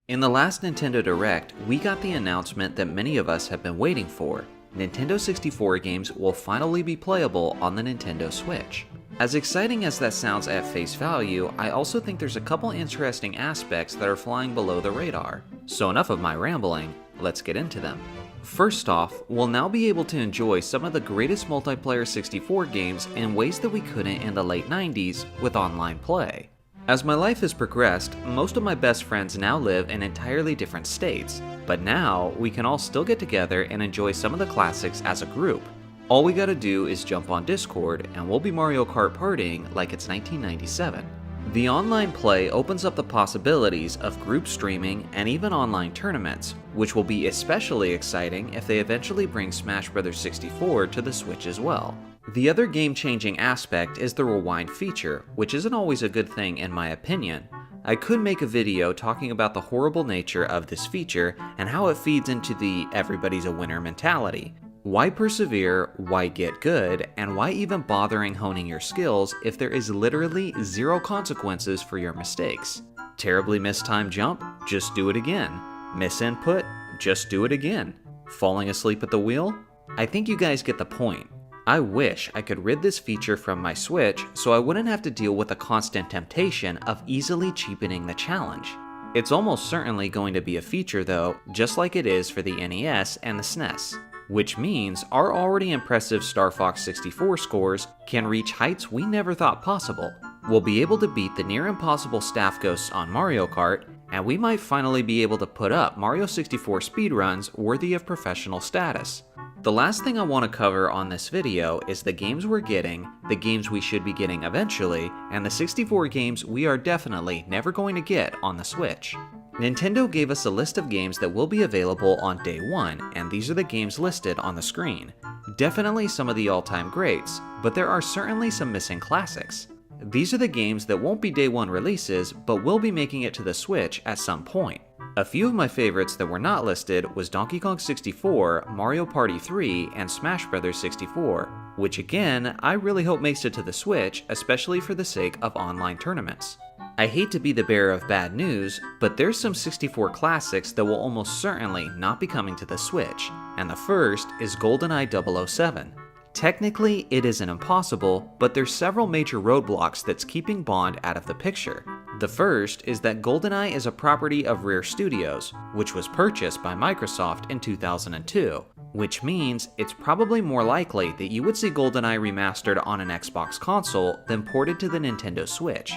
In the last Nintendo Direct, we got the announcement that many of us have been waiting for. Nintendo 64 games will finally be playable on the Nintendo Switch. As exciting as that sounds at face value, I also think there's a couple interesting aspects that are flying below the radar. So enough of my rambling, let's get into them. First off, we'll now be able to enjoy some of the greatest multiplayer 64 games in ways that we couldn't in the late 90s with online play. As my life has progressed, most of my best friends now live in entirely different states, but now we can all still get together and enjoy some of the classics as a group. All we gotta do is jump on Discord and we'll be Mario Kart partying like it's 1997. The online play opens up the possibilities of group streaming and even online tournaments, which will be especially exciting if they eventually bring Smash Bros. 64 to the Switch as well. The other game-changing aspect is the rewind feature, which isn't always a good thing in my opinion. I could make a video talking about the horrible nature of this feature and how it feeds into the everybody's a winner mentality. Why persevere, why get good, and why even bothering honing your skills if there is literally zero consequences for your mistakes? Terribly mistimed jump? Just do it again. Miss input? Just do it again. Falling asleep at the wheel? I think you guys get the point. I wish I could rid this feature from my Switch so I wouldn't have to deal with the constant temptation of easily cheapening the challenge. It's almost certainly going to be a feature though, just like it is for the NES and the SNES. Which means our already impressive Star Fox 64 scores can reach heights we never thought possible. We'll be able to beat the near impossible staff ghosts on Mario Kart, and we might finally be able to put up Mario 64 speedruns worthy of professional status. The last thing I want to cover on this video is the games we're getting, the games we should be getting eventually, and the 64 games we are definitely never going to get on the Switch. Nintendo gave us a list of games that will be available on day one, and these are the games listed on the screen. Definitely some of the all-time greats, but there are certainly some missing classics. These are the games that won't be day one releases, but will be making it to the Switch at some point. A few of my favorites that were not listed was Donkey Kong 64, Mario Party 3, and Smash Bros. 64, which again, I really hope makes it to the Switch, especially for the sake of online tournaments. I hate to be the bearer of bad news, but there's some 64 classics that will almost certainly not be coming to the Switch, and the first is GoldenEye 007. Technically, it isn't impossible, but there's several major roadblocks that's keeping Bond out of the picture. The first is that GoldenEye is a property of Rare Studios, which was purchased by Microsoft in 2002, which means it's probably more likely that you would see GoldenEye remastered on an Xbox console than ported to the Nintendo Switch.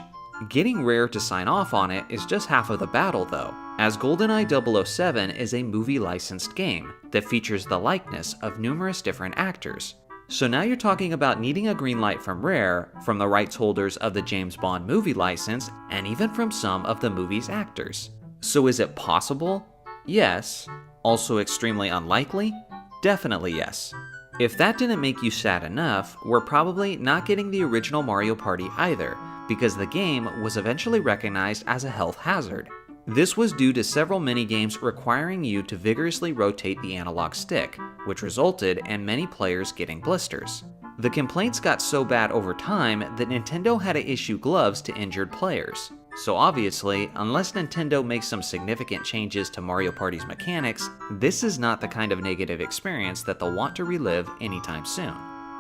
Getting Rare to sign off on it is just half of the battle though, as GoldenEye 007 is a movie licensed game that features the likeness of numerous different actors. So now you're talking about needing a green light from Rare, from the rights holders of the James Bond movie license, and even from some of the movie's actors. So is it possible? Yes. Also extremely unlikely? Definitely yes. If that didn't make you sad enough, we're probably not getting the original Mario Party either, because the game was eventually recognized as a health hazard. This was due to several minigames requiring you to vigorously rotate the analog stick, which resulted in many players getting blisters. The complaints got so bad over time that Nintendo had to issue gloves to injured players. So obviously, unless Nintendo makes some significant changes to Mario Party's mechanics, this is not the kind of negative experience that they'll want to relive anytime soon.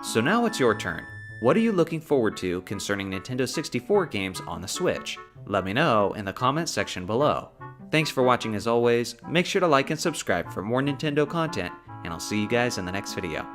So now it's your turn. What are you looking forward to concerning Nintendo 64 games on the Switch? Let me know in the comments section below. Thanks for watching as always, make sure to like and subscribe for more Nintendo content, and I'll see you guys in the next video.